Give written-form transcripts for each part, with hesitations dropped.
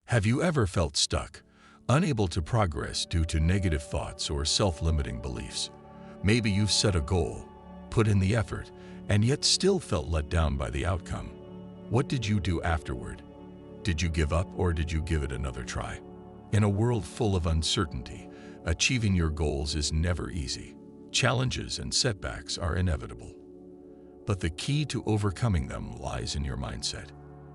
Have you ever felt stuck, unable to progress due to negative thoughts or self-limiting beliefs? Maybe you've set a goal, put in the effort, and yet still felt let down by the outcome. What did you do afterward? Did you give up or did you give it another try? In a world full of uncertainty, achieving your goals is never easy. Challenges and setbacks are inevitable. But the key to overcoming them lies in your mindset.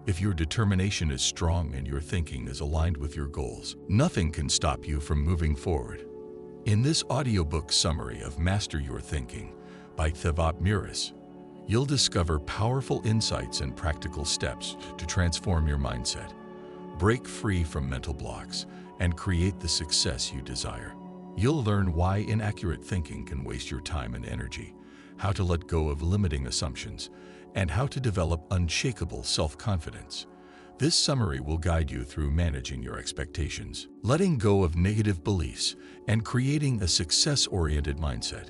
If your determination is strong and your thinking is aligned with your goals, nothing can stop you from moving forward. In this audiobook summary of Master Your Thinking by Thibaut Meurisse, you'll discover powerful insights and practical steps to transform your mindset, break free from mental blocks, and create the success you desire. You'll learn why inaccurate thinking can waste your time and energy, how to let go of limiting assumptions, and how to develop unshakable self-confidence. This summary will guide you through managing your expectations, letting go of negative beliefs, and creating a success-oriented mindset.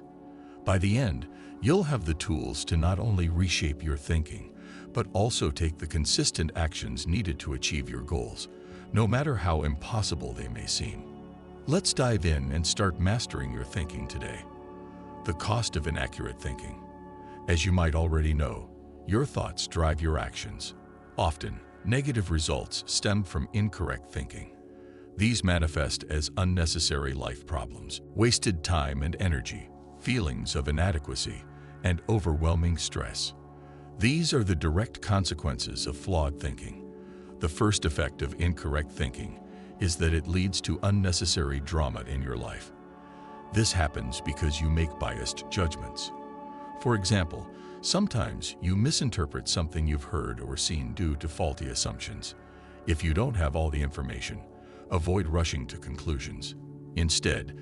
By the end, you'll have the tools to not only reshape your thinking, but also take the consistent actions needed to achieve your goals, no matter how impossible they may seem. Let's dive in and start mastering your thinking today. The cost of inaccurate thinking. As you might already know, your thoughts drive your actions. Often, negative results stem from incorrect thinking. These manifest as unnecessary life problems, wasted time and energy, feelings of inadequacy, and overwhelming stress. These are the direct consequences of flawed thinking. The first effect of incorrect thinking is that it leads to unnecessary drama in your life. This happens because you make biased judgments. For example, sometimes you misinterpret something you've heard or seen due to faulty assumptions. If you don't have all the information, avoid rushing to conclusions. Instead,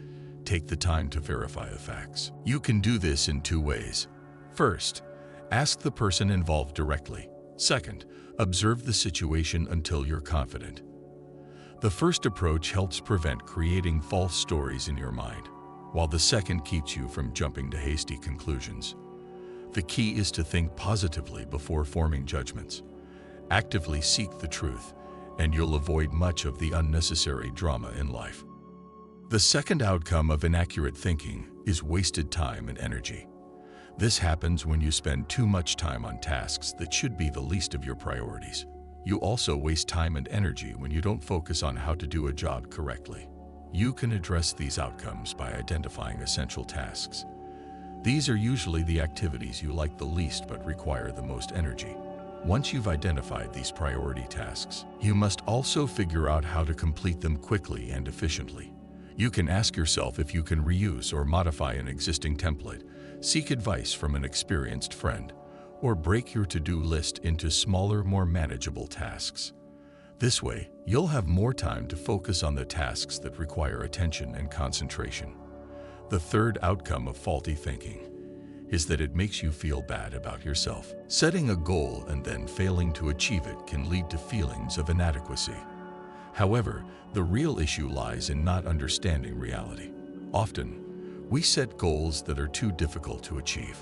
take the time to verify the facts. You can do this in two ways. First, ask the person involved directly. Second, observe the situation until you're confident. The first approach helps prevent creating false stories in your mind, while the second keeps you from jumping to hasty conclusions. The key is to think positively before forming judgments. Actively seek the truth, and you'll avoid much of the unnecessary drama in life. The second outcome of inaccurate thinking is wasted time and energy. This happens when you spend too much time on tasks that should be the least of your priorities. You also waste time and energy when you don't focus on how to do a job correctly. You can address these outcomes by identifying essential tasks. These are usually the activities you like the least but require the most energy. Once you've identified these priority tasks, you must also figure out how to complete them quickly and efficiently. You can ask yourself if you can reuse or modify an existing template, seek advice from an experienced friend, or break your to-do list into smaller, more manageable tasks. This way, you'll have more time to focus on the tasks that require attention and concentration. The third outcome of faulty thinking is that it makes you feel bad about yourself. Setting a goal and then failing to achieve it can lead to feelings of inadequacy. However, the real issue lies in not understanding reality. Often, we set goals that are too difficult to achieve.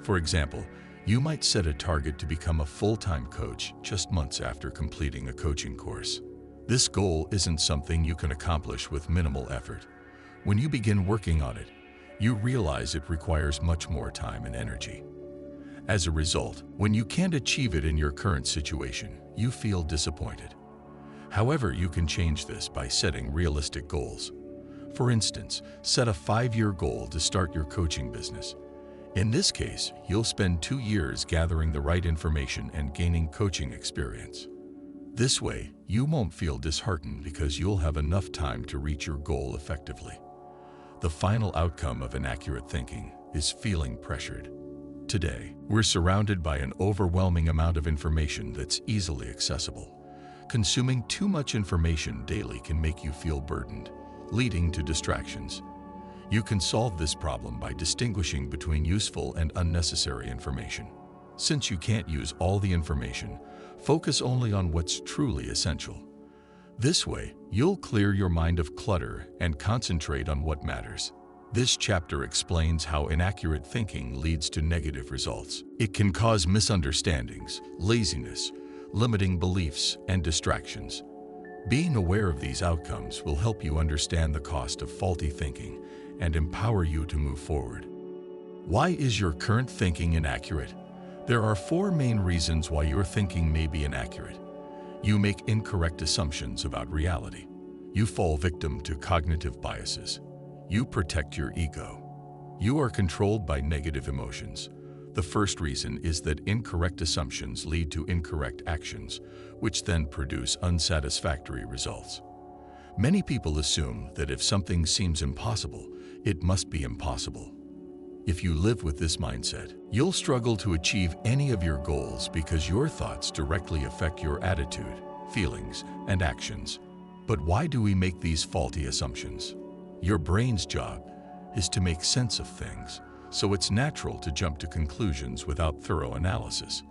For example, you might set a target to become a full-time coach just months after completing a coaching course. This goal isn't something you can accomplish with minimal effort. When you begin working on it, you realize it requires much more time and energy. As a result, when you can't achieve it in your current situation, you feel disappointed. However, you can change this by setting realistic goals. For instance, set a 5-year goal to start your coaching business. In this case, you'll spend 2 years gathering the right information and gaining coaching experience. This way, you won't feel disheartened because you'll have enough time to reach your goal effectively. The final outcome of inaccurate thinking is feeling pressured. Today, we're surrounded by an overwhelming amount of information that's easily accessible. Consuming too much information daily can make you feel burdened, leading to distractions. You can solve this problem by distinguishing between useful and unnecessary information. Since you can't use all the information, focus only on what's truly essential. This way, you'll clear your mind of clutter and concentrate on what matters. This chapter explains how inaccurate thinking leads to negative results. It can cause misunderstandings, laziness, limiting beliefs, and distractions. Being aware of these outcomes will help you understand the cost of faulty thinking and empower you to move forward. Why is your current thinking inaccurate? There are 4 main reasons why your thinking may be inaccurate. You make incorrect assumptions about reality. You fall victim to cognitive biases. You protect your ego. You are controlled by negative emotions. The first reason is that incorrect assumptions lead to incorrect actions, which then produce unsatisfactory results. Many people assume that if something seems impossible, it must be impossible. If you live with this mindset, you'll struggle to achieve any of your goals because your thoughts directly affect your attitude, feelings, and actions. But why do we make these faulty assumptions? Your brain's job is to make sense of things, so it's natural to jump to conclusions without thorough analysis.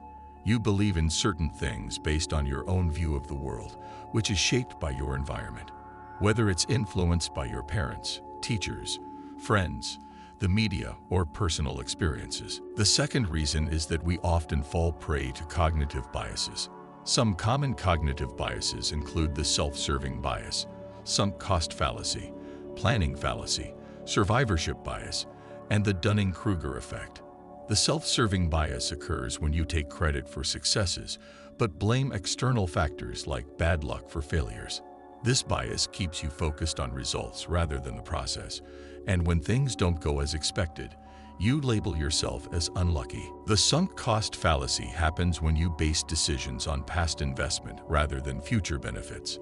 You believe in certain things based on your own view of the world, which is shaped by your environment. Whether it's influenced by your parents, teachers, friends, the media, or personal experiences. The second reason is that we often fall prey to cognitive biases. Some common cognitive biases include the self-serving bias, sunk cost fallacy, planning fallacy, survivorship bias, and the Dunning-Kruger effect. The self-serving bias occurs when you take credit for successes, but blame external factors like bad luck for failures. This bias keeps you focused on results rather than the process, and when things don't go as expected, you label yourself as unlucky. The sunk cost fallacy happens when you base decisions on past investment rather than future benefits.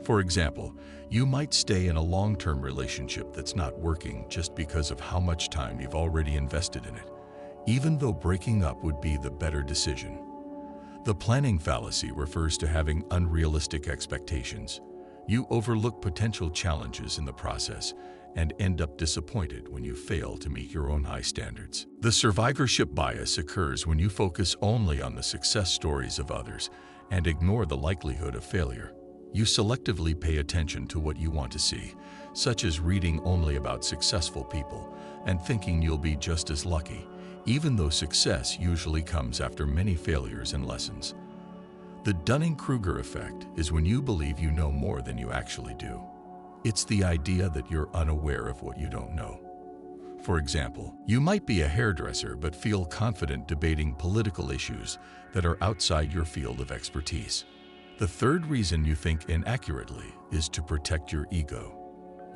For example, you might stay in a long-term relationship that's not working just because of how much time you've already invested in it, even though breaking up would be the better decision. The planning fallacy refers to having unrealistic expectations. You overlook potential challenges in the process and end up disappointed when you fail to meet your own high standards. The survivorship bias occurs when you focus only on the success stories of others and ignore the likelihood of failure. You selectively pay attention to what you want to see, such as reading only about successful people and thinking you'll be just as lucky, even though success usually comes after many failures and lessons. The Dunning-Kruger effect is when you believe you know more than you actually do. It's the idea that you're unaware of what you don't know. For example, you might be a hairdresser but feel confident debating political issues that are outside your field of expertise. The third reason you think inaccurately is to protect your ego.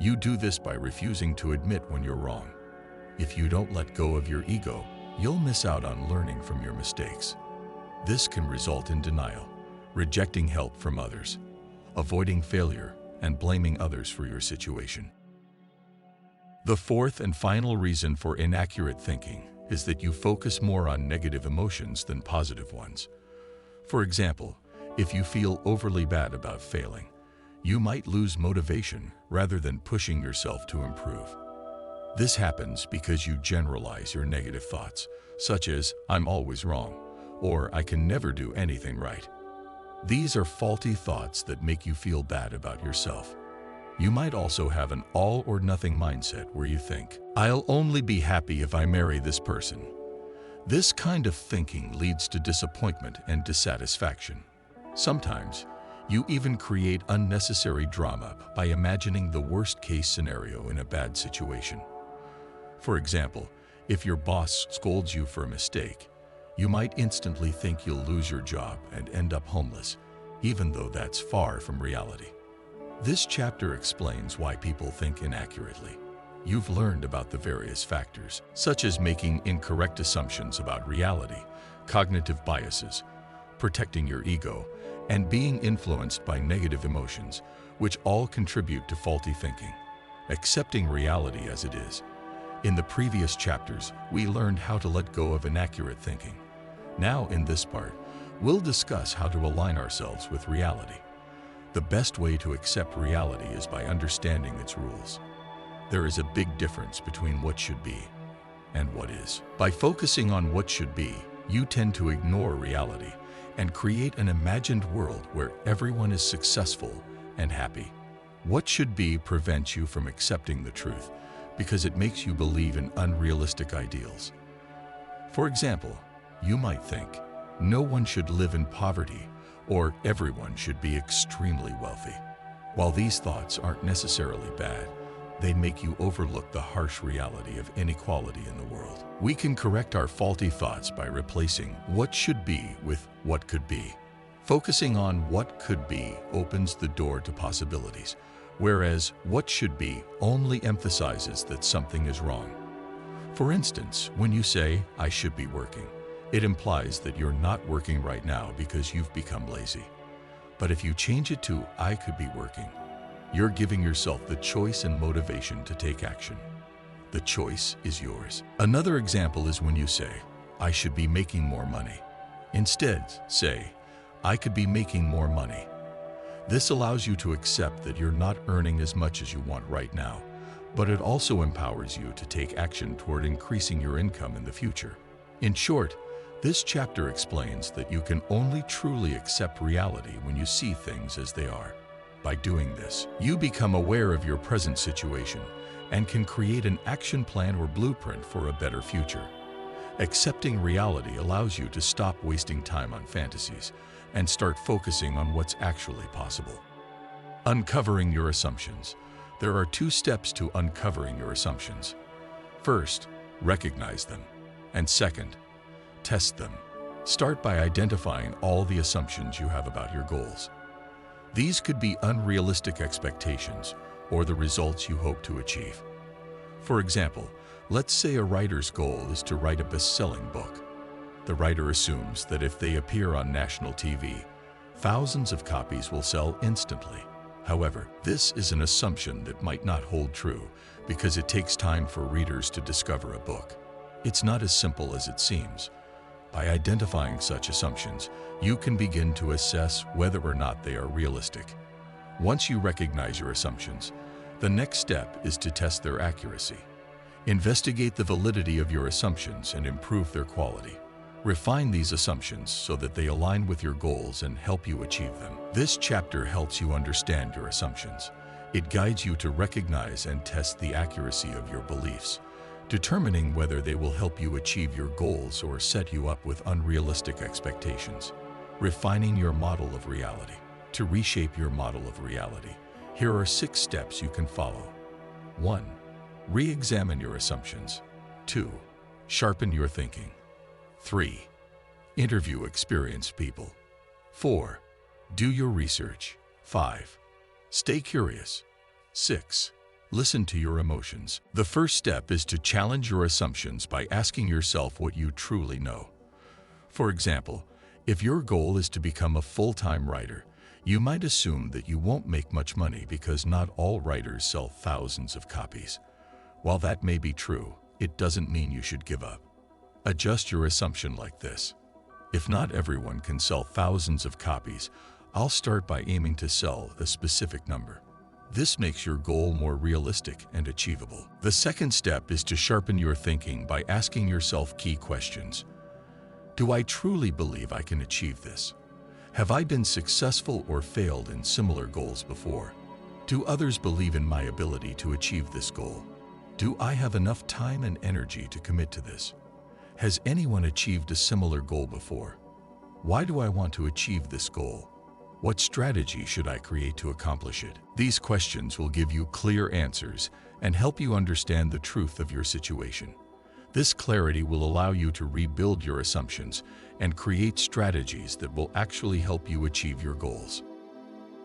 You do this by refusing to admit when you're wrong. If you don't let go of your ego, you'll miss out on learning from your mistakes. This can result in denial, rejecting help from others, avoiding failure, and blaming others for your situation. The fourth and final reason for inaccurate thinking is that you focus more on negative emotions than positive ones. For example, if you feel overly bad about failing, you might lose motivation rather than pushing yourself to improve. This happens because you generalize your negative thoughts, such as, "I'm always wrong," or "I can never do anything right." These are faulty thoughts that make you feel bad about yourself. You might also have an all-or-nothing mindset where you think, "I'll only be happy if I marry this person." This kind of thinking leads to disappointment and dissatisfaction. Sometimes, you even create unnecessary drama by imagining the worst-case scenario in a bad situation. For example, if your boss scolds you for a mistake, you might instantly think you'll lose your job and end up homeless, even though that's far from reality. This chapter explains why people think inaccurately. You've learned about the various factors, such as making incorrect assumptions about reality, cognitive biases, protecting your ego, and being influenced by negative emotions, which all contribute to faulty thinking. Accepting reality as it is. In the previous chapters, we learned how to let go of inaccurate thinking. Now, in this part, we'll discuss how to align ourselves with reality. The best way to accept reality is by understanding its rules. There is a big difference between what should be and what is. By focusing on what should be, you tend to ignore reality and create an imagined world where everyone is successful and happy. What should be prevents you from accepting the truth because it makes you believe in unrealistic ideals. For example, you might think, "No one should live in poverty," or "Everyone should be extremely wealthy." While these thoughts aren't necessarily bad, they make you overlook the harsh reality of inequality in the world. We can correct our faulty thoughts by replacing what should be with what could be. Focusing on what could be opens the door to possibilities, whereas what should be only emphasizes that something is wrong. For instance, when you say, "I should be working," it implies that you're not working right now because you've become lazy. But if you change it to, "I could be working," you're giving yourself the choice and motivation to take action. The choice is yours. Another example is when you say, "I should be making more money." Instead, say, "I could be making more money." This allows you to accept that you're not earning as much as you want right now, but it also empowers you to take action toward increasing your income in the future. In short, this chapter explains that you can only truly accept reality when you see things as they are. By doing this, you become aware of your present situation and can create an action plan or blueprint for a better future. Accepting reality allows you to stop wasting time on fantasies and start focusing on what's actually possible. Uncovering your assumptions. There are 2 steps to uncovering your assumptions. First, recognize them. And second, test them. Start by identifying all the assumptions you have about your goals. These could be unrealistic expectations or the results you hope to achieve. For example, let's say a writer's goal is to write a best-selling book. The writer assumes that if they appear on national TV, thousands of copies will sell instantly. However, this is an assumption that might not hold true because it takes time for readers to discover a book. It's not as simple as it seems. By identifying such assumptions, you can begin to assess whether or not they are realistic. Once you recognize your assumptions, the next step is to test their accuracy. Investigate the validity of your assumptions and improve their quality. Refine these assumptions so that they align with your goals and help you achieve them. This chapter helps you understand your assumptions. It guides you to recognize and test the accuracy of your beliefs, determining whether they will help you achieve your goals or set you up with unrealistic expectations. Refining your model of reality. To reshape your model of reality, here are 6 steps you can follow. 1. Re-examine your assumptions. 2. Sharpen your thinking. 3. Interview experienced people. 4. Do your research. 5. Stay curious. 6. Listen to your emotions. The first step is to challenge your assumptions by asking yourself what you truly know. For example, if your goal is to become a full-time writer, you might assume that you won't make much money because not all writers sell thousands of copies. While that may be true, it doesn't mean you should give up. Adjust your assumption like this. If not everyone can sell thousands of copies, I'll start by aiming to sell a specific number. This makes your goal more realistic and achievable. The second step is to sharpen your thinking by asking yourself key questions. Do I truly believe I can achieve this? Have I been successful or failed in similar goals before? Do others believe in my ability to achieve this goal? Do I have enough time and energy to commit to this? Has anyone achieved a similar goal before? Why do I want to achieve this goal? What strategy should I create to accomplish it? These questions will give you clear answers and help you understand the truth of your situation. This clarity will allow you to rebuild your assumptions and create strategies that will actually help you achieve your goals.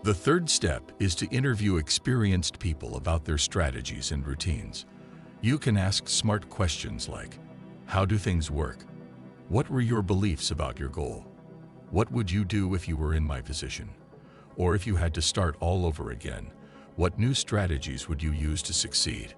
The third step is to interview experienced people about their strategies and routines. You can ask smart questions like, how do things work? What were your beliefs about your goal? What would you do if you were in my position? Or if you had to start all over again, what new strategies would you use to succeed?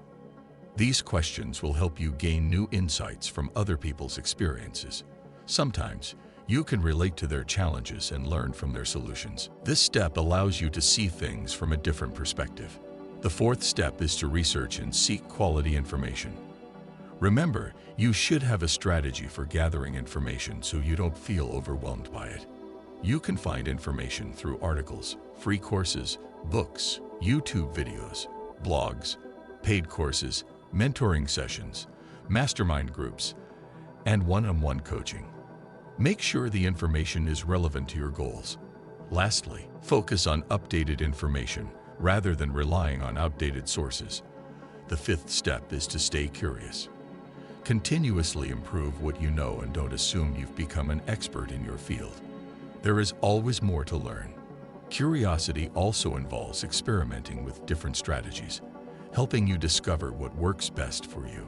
These questions will help you gain new insights from other people's experiences. Sometimes, you can relate to their challenges and learn from their solutions. This step allows you to see things from a different perspective. The fourth step is to research and seek quality information. Remember, you should have a strategy for gathering information so you don't feel overwhelmed by it. You can find information through articles, free courses, books, YouTube videos, blogs, paid courses, mentoring sessions, mastermind groups, and one-on-one coaching. Make sure the information is relevant to your goals. Lastly, focus on updated information, rather than relying on outdated sources. The fifth step is to stay curious. Continuously improve what you know and don't assume you've become an expert in your field. There is always more to learn. Curiosity also involves experimenting with different strategies, helping you discover what works best for you.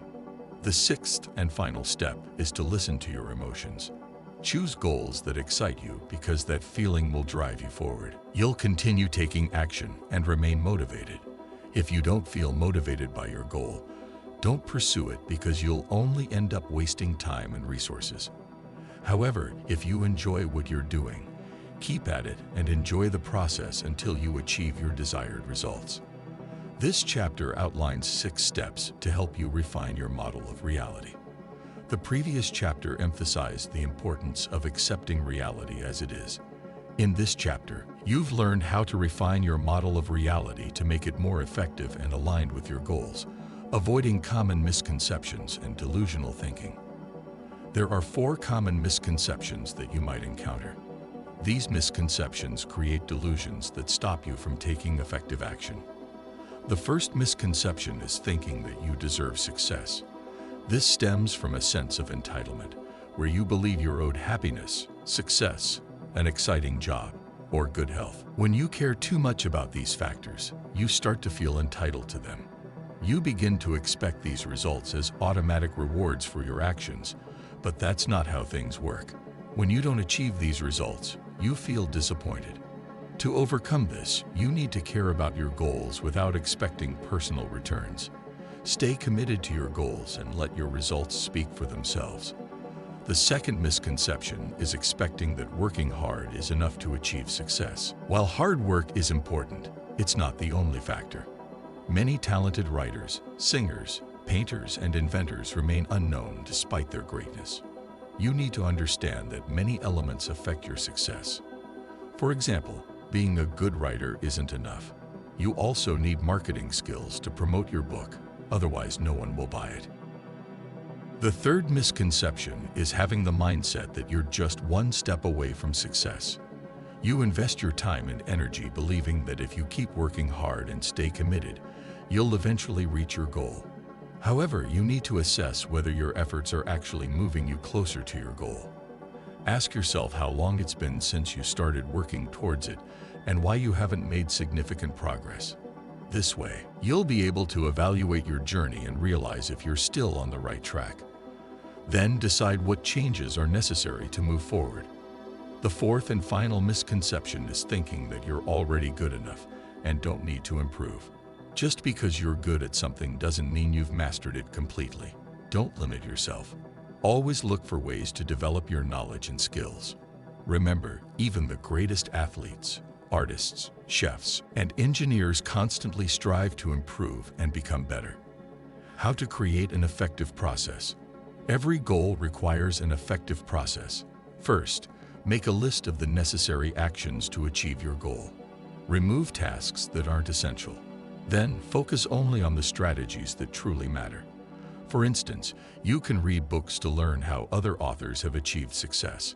The sixth and final step is to listen to your emotions. Choose goals that excite you because that feeling will drive you forward. You'll continue taking action and remain motivated. If you don't feel motivated by your goal, don't pursue it because you'll only end up wasting time and resources. However, if you enjoy what you're doing, keep at it and enjoy the process until you achieve your desired results. This chapter outlines 6 steps to help you refine your model of reality. The previous chapter emphasized the importance of accepting reality as it is. In this chapter, you've learned how to refine your model of reality to make it more effective and aligned with your goals, avoiding common misconceptions and delusional thinking. There are 4 common misconceptions that you might encounter. These misconceptions create delusions that stop you from taking effective action. The first misconception is thinking that you deserve success. This stems from a sense of entitlement, where you believe you're owed happiness, success, an exciting job, or good health. When you care too much about these factors, you start to feel entitled to them. You begin to expect these results as automatic rewards for your actions, but that's not how things work. When you don't achieve these results, you feel disappointed. To overcome this, you need to care about your goals without expecting personal returns. Stay committed to your goals and let your results speak for themselves. The second misconception is expecting that working hard is enough to achieve success. While hard work is important, it's not the only factor. Many talented writers, singers, painters, and inventors remain unknown despite their greatness. You need to understand that many elements affect your success. For example, being a good writer isn't enough. You also need marketing skills to promote your book, otherwise no one will buy it. The third misconception is having the mindset that you're just one step away from success. You invest your time and energy believing that if you keep working hard and stay committed, you'll eventually reach your goal. However, you need to assess whether your efforts are actually moving you closer to your goal. Ask yourself how long it's been since you started working towards it and why you haven't made significant progress. This way, you'll be able to evaluate your journey and realize if you're still on the right track. Then decide what changes are necessary to move forward. The fourth and final misconception is thinking that you're already good enough and don't need to improve. Just because you're good at something doesn't mean you've mastered it completely. Don't limit yourself. Always look for ways to develop your knowledge and skills. Remember, even the greatest athletes, artists, chefs, and engineers constantly strive to improve and become better. How to create an effective process. Every goal requires an effective process. First, make a list of the necessary actions to achieve your goal. Remove tasks that aren't essential. Then, focus only on the strategies that truly matter. For instance, you can read books to learn how other authors have achieved success.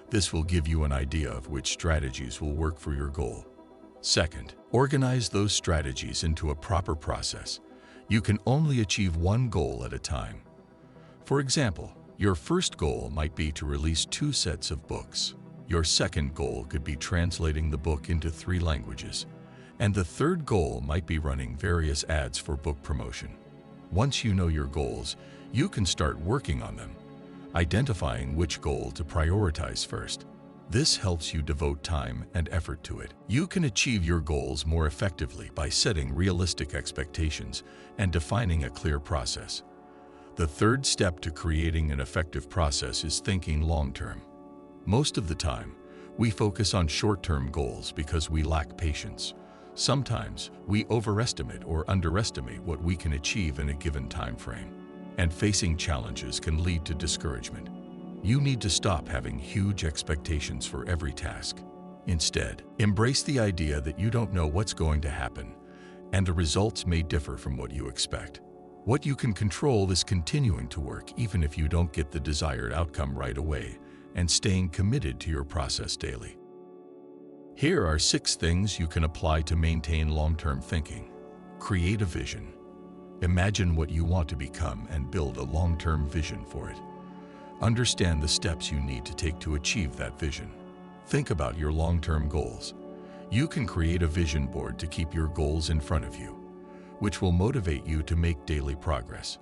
This will give you an idea of which strategies will work for your goal. Second, organize those strategies into a proper process. You can only achieve one goal at a time. For example, your first goal might be to release 2 sets of books. Your second goal could be translating the book into 3 languages. And the third goal might be running various ads for book promotion. Once you know your goals, you can start working on them, identifying which goal to prioritize first. This helps you devote time and effort to it. You can achieve your goals more effectively by setting realistic expectations and defining a clear process. The third step to creating an effective process is thinking long-term. Most of the time, we focus on short-term goals because we lack patience. Sometimes, we overestimate or underestimate what we can achieve in a given time frame, and facing challenges can lead to discouragement. You need to stop having huge expectations for every task. Instead, embrace the idea that you don't know what's going to happen, and the results may differ from what you expect. What you can control is continuing to work even if you don't get the desired outcome right away, and staying committed to your process daily. Here are 6 things you can apply to maintain long-term thinking. Create a vision. Imagine what you want to become and build a long-term vision for it. Understand the steps you need to take to achieve that vision. Think about your long-term goals. You can create a vision board to keep your goals in front of you, which will motivate you to make daily progress.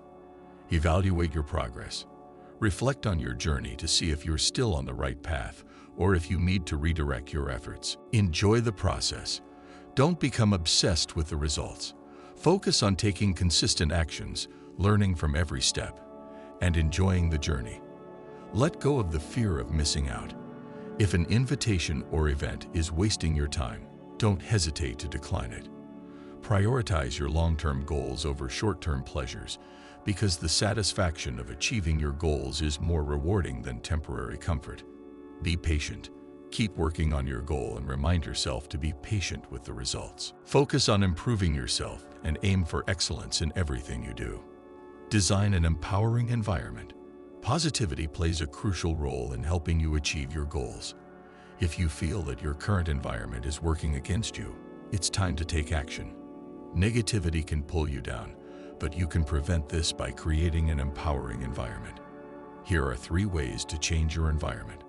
Evaluate your progress. Reflect on your journey to see if you're still on the right path or if you need to redirect your efforts. Enjoy the process. Don't become obsessed with the results. Focus on taking consistent actions, learning from every step, and enjoying the journey. Let go of the fear of missing out. If an invitation or event is wasting your time, don't hesitate to decline it. Prioritize your long-term goals over short-term pleasures because the satisfaction of achieving your goals is more rewarding than temporary comfort. Be patient. Keep working on your goal and remind yourself to be patient with the results. Focus on improving yourself and aim for excellence in everything you do. Design an empowering environment. Positivity plays a crucial role in helping you achieve your goals. If you feel that your current environment is working against you, it's time to take action. Negativity can pull you down, but you can prevent this by creating an empowering environment. Here are 3 ways to change your environment.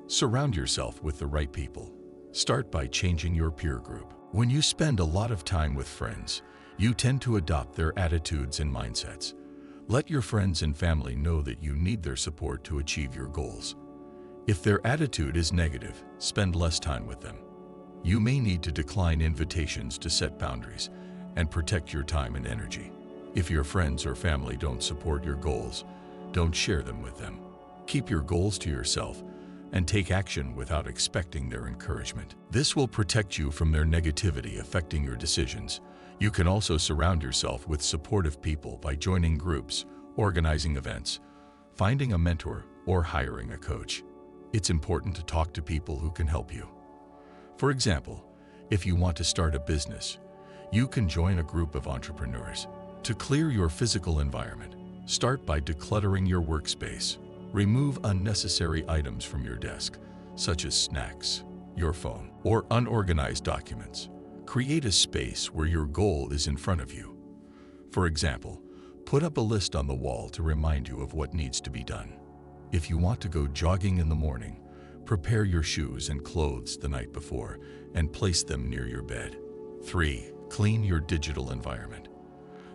Surround yourself with the right people. Start by changing your peer group. When you spend a lot of time with friends, you tend to adopt their attitudes and mindsets. Let your friends and family know that you need their support to achieve your goals. If their attitude is negative, spend less time with them. You may need to decline invitations to set boundaries and protect your time and energy. If your friends or family don't support your goals, don't share them with them. Keep your goals to yourself and take action without expecting their encouragement. This will protect you from their negativity affecting your decisions. You can also surround yourself with supportive people by joining groups, organizing events, finding a mentor, or hiring a coach. It's important to talk to people who can help you. For example, if you want to start a business, you can join a group of entrepreneurs. To clear your physical environment, start by decluttering your workspace. Remove unnecessary items from your desk, such as snacks, your phone, or unorganized documents. Create a space where your goal is in front of you. For example, put up a list on the wall to remind you of what needs to be done. If you want to go jogging in the morning, prepare your shoes and clothes the night before and place them near your bed. 3. Clean your digital environment.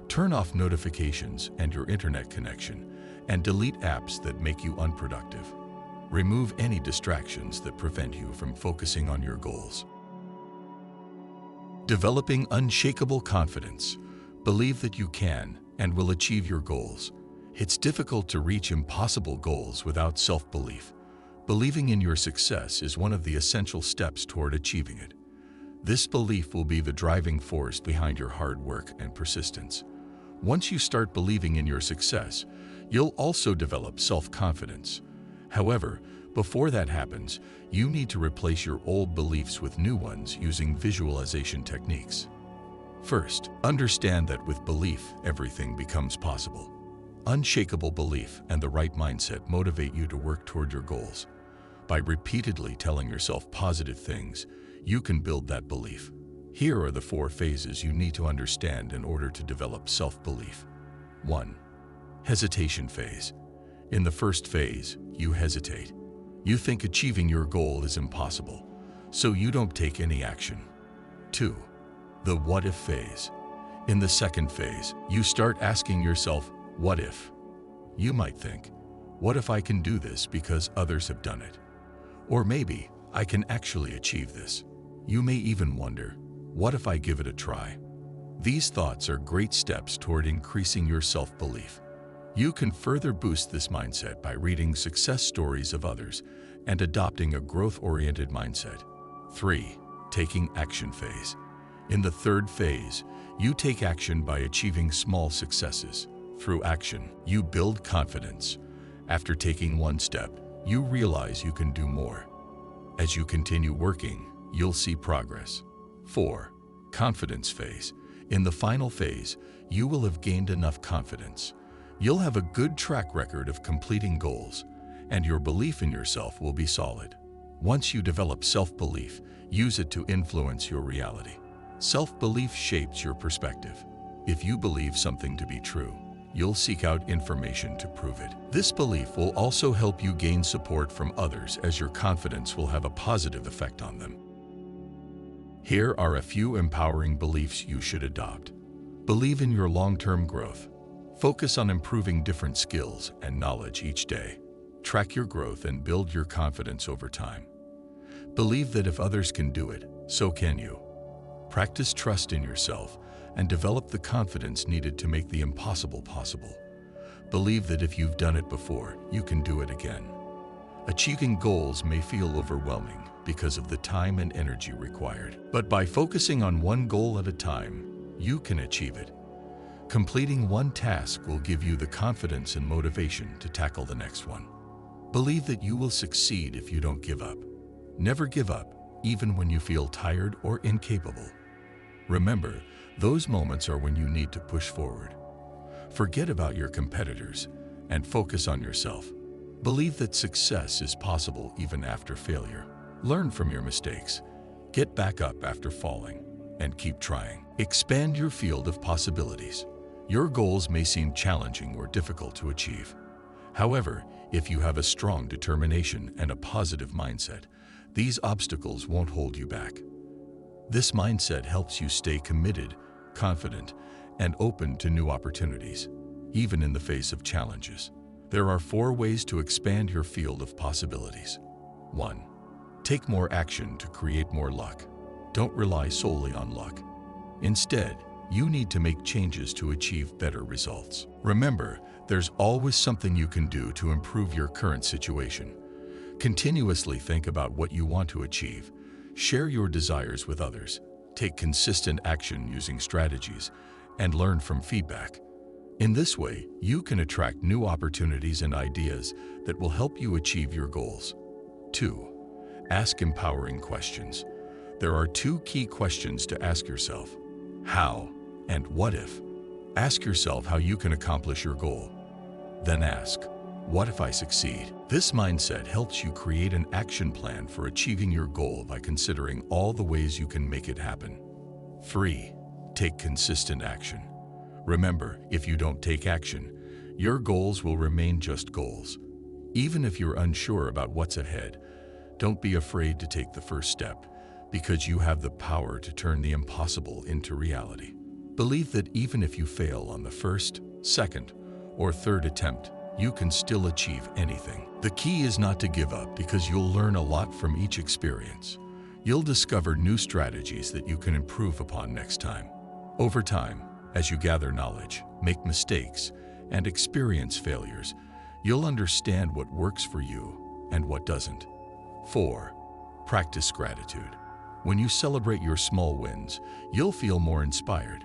Turn off notifications and your internet connection and delete apps that make you unproductive. Remove any distractions that prevent you from focusing on your goals. Developing unshakable confidence. Believe that you can and will achieve your goals. It's difficult to reach impossible goals without self-belief. Believing in your success is one of the essential steps toward achieving it. This belief will be the driving force behind your hard work and persistence. Once you start believing in your success, you'll also develop self-confidence. However, before that happens, you need to replace your old beliefs with new ones using visualization techniques. First, understand that with belief, everything becomes possible. Unshakable belief and the right mindset motivate you to work toward your goals. By repeatedly telling yourself positive things, you can build that belief. Here are the 4 phases you need to understand in order to develop self-belief. 1. Hesitation phase. In the first phase, you hesitate. You think achieving your goal is impossible, so you don't take any action. 2. The what if phase. In the second phase, you start asking yourself, what if? You might think, what if I can do this because others have done it? Or maybe I can actually achieve this. You may even wonder, what if I give it a try? These thoughts are great steps toward increasing your self-belief. You can further boost this mindset by reading success stories of others and adopting a growth-oriented mindset. 3. Taking action phase. In the third phase, you take action by achieving small successes. Through action, you build confidence. After taking one step, you realize you can do more. As you continue working, you'll see progress. 4. Confidence phase. In the final phase, you will have gained enough confidence. You'll have a good track record of completing goals, and your belief in yourself will be solid. Once you develop self-belief, use it to influence your reality. Self-belief shapes your perspective. If you believe something to be true, you'll seek out information to prove it. This belief will also help you gain support from others, as your confidence will have a positive effect on them. Here are a few empowering beliefs you should adopt. Believe in your long-term growth. Focus on improving different skills and knowledge each day. Track your growth and build your confidence over time. Believe that if others can do it, so can you. Practice trust in yourself and develop the confidence needed to make the impossible possible. Believe that if you've done it before, you can do it again. Achieving goals may feel overwhelming because of the time and energy required, but by focusing on one goal at a time, you can achieve it. Completing one task will give you the confidence and motivation to tackle the next one. Believe that you will succeed if you don't give up. Never give up, even when you feel tired or incapable. Remember, those moments are when you need to push forward. Forget about your competitors and focus on yourself. Believe that success is possible even after failure. Learn from your mistakes, get back up after falling, and keep trying. Expand your field of possibilities. Your goals may seem challenging or difficult to achieve. However, if you have a strong determination and a positive mindset, these obstacles won't hold you back. This mindset helps you stay committed, confident, and open to new opportunities, even in the face of challenges. There are 4 ways to expand your field of possibilities. 1. Take more action to create more luck. Don't rely solely on luck. Instead, you need to make changes to achieve better results. Remember, there's always something you can do to improve your current situation. Continuously think about what you want to achieve. Share your desires with others. Take consistent action using strategies, and learn from feedback. In this way, you can attract new opportunities and ideas that will help you achieve your goals. 2. Ask empowering questions. There are 2 key questions to ask yourself: how and what if. Ask yourself how you can accomplish your goal. Then ask, what if I succeed? This mindset helps you create an action plan for achieving your goal by considering all the ways you can make it happen. 3. Take consistent action. Remember, if you don't take action, your goals will remain just goals. Even if you're unsure about what's ahead, don't be afraid to take the first step, because you have the power to turn the impossible into reality. Believe that even if you fail on the first, second, or third attempt, you can still achieve anything. The key is not to give up, because you'll learn a lot from each experience. You'll discover new strategies that you can improve upon next time. Over time, as you gather knowledge, make mistakes, and experience failures, you'll understand what works for you and what doesn't. 4. Practice gratitude. When you celebrate your small wins, you'll feel more inspired.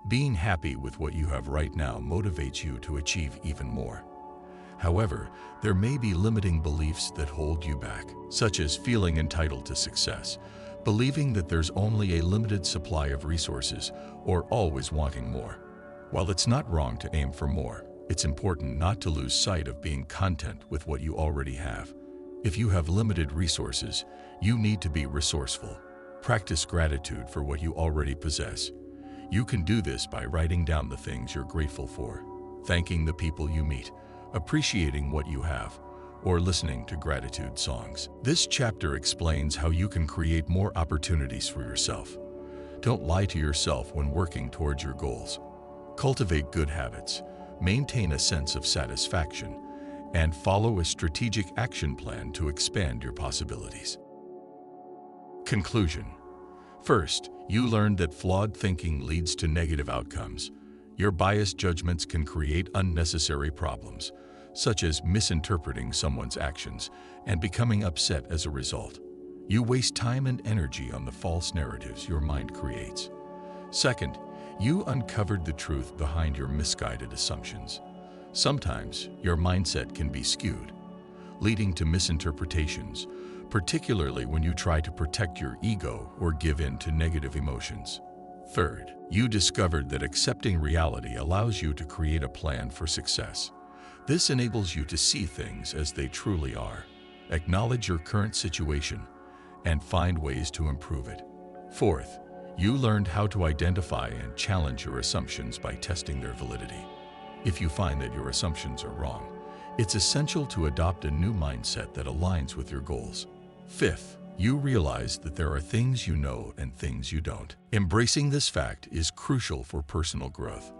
Being happy with what you have right now motivates you to achieve even more. However, there may be limiting beliefs that hold you back, such as feeling entitled to success, believing that there's only a limited supply of resources, or always wanting more. While it's not wrong to aim for more, it's important not to lose sight of being content with what you already have. If you have limited resources, you need to be resourceful. Practice gratitude for what you already possess. You can do this by writing down the things you're grateful for, thanking the people you meet, appreciating what you have, or listening to gratitude songs. This chapter explains how you can create more opportunities for yourself. Don't lie to yourself when working towards your goals. Cultivate good habits, maintain a sense of satisfaction, and follow a strategic action plan to expand your possibilities. Conclusion. First, you learned that flawed thinking leads to negative outcomes. Your biased judgments can create unnecessary problems, such as misinterpreting someone's actions and becoming upset as a result. You waste time and energy on the false narratives your mind creates. Second, you uncovered the truth behind your misguided assumptions. Sometimes your mindset can be skewed, leading to misinterpretations, particularly when you try to protect your ego or give in to negative emotions. Third, you discovered that accepting reality allows you to create a plan for success. This enables you to see things as they truly are. acknowledge your current situation, and find ways to improve it. Fourth, you learned how to identify and challenge your assumptions by testing their validity. If you find that your assumptions are wrong, it's essential to adopt a new mindset that aligns with your goals. Fifth, you realize that there are things you know and things you don't. Embracing this fact is crucial for personal growth.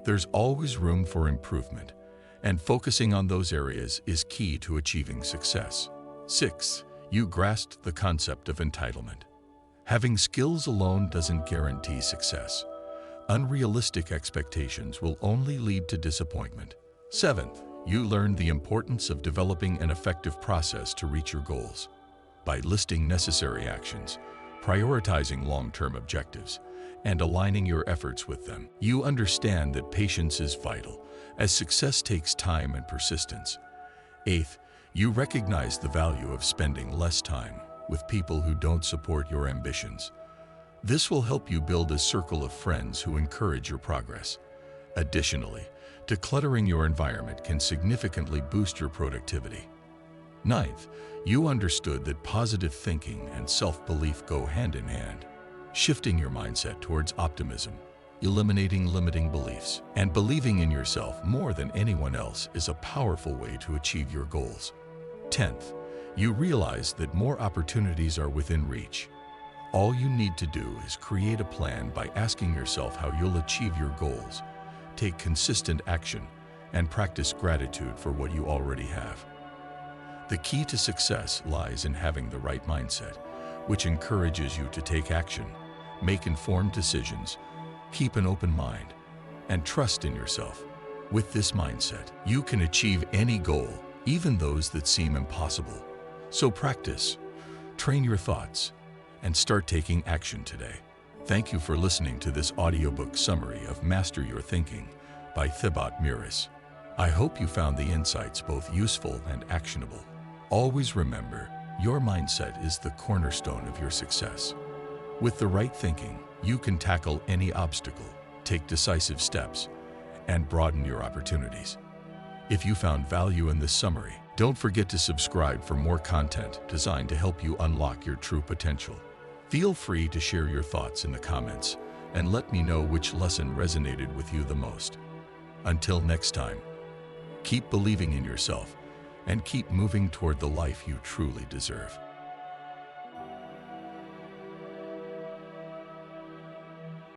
There's always room for improvement, and focusing on those areas is key to achieving success. Sixth, you grasped the concept of entitlement. Having skills alone doesn't guarantee success. Unrealistic expectations will only lead to disappointment. Seventh, you learned the importance of developing an effective process to reach your goals. By listing necessary actions, prioritizing long-term objectives, and aligning your efforts with them, you understand that patience is vital, as success takes time and persistence. Eighth, you recognize the value of spending less time with people who don't support your ambitions. This will help you build a circle of friends who encourage your progress. Additionally, decluttering your environment can significantly boost your productivity. Ninth, you understood that positive thinking and self-belief go hand in hand. Shifting your mindset towards optimism, eliminating limiting beliefs, and believing in yourself more than anyone else is a powerful way to achieve your goals. 10th, you realize that more opportunities are within reach. All you need to do is create a plan by asking yourself how you'll achieve your goals, take consistent action, and practice gratitude for what you already have. The key to success lies in having the right mindset, which encourages you to take action, make informed decisions, keep an open mind, and trust in yourself. With this mindset, you can achieve any goal, even those that seem impossible. So practice, train your thoughts, and start taking action today. Thank you for listening to this audiobook summary of Master Your Thinking by Thibaut Meurisse. I hope you found the insights both useful and actionable. Always remember, your mindset is the cornerstone of your success. With the right thinking, you can tackle any obstacle, take decisive steps, and broaden your opportunities. If you found value in this summary, don't forget to subscribe for more content designed to help you unlock your true potential. Feel free to share your thoughts in the comments and let me know which lesson resonated with you the most. Until next time, keep believing in yourself and keep moving toward the life you truly deserve.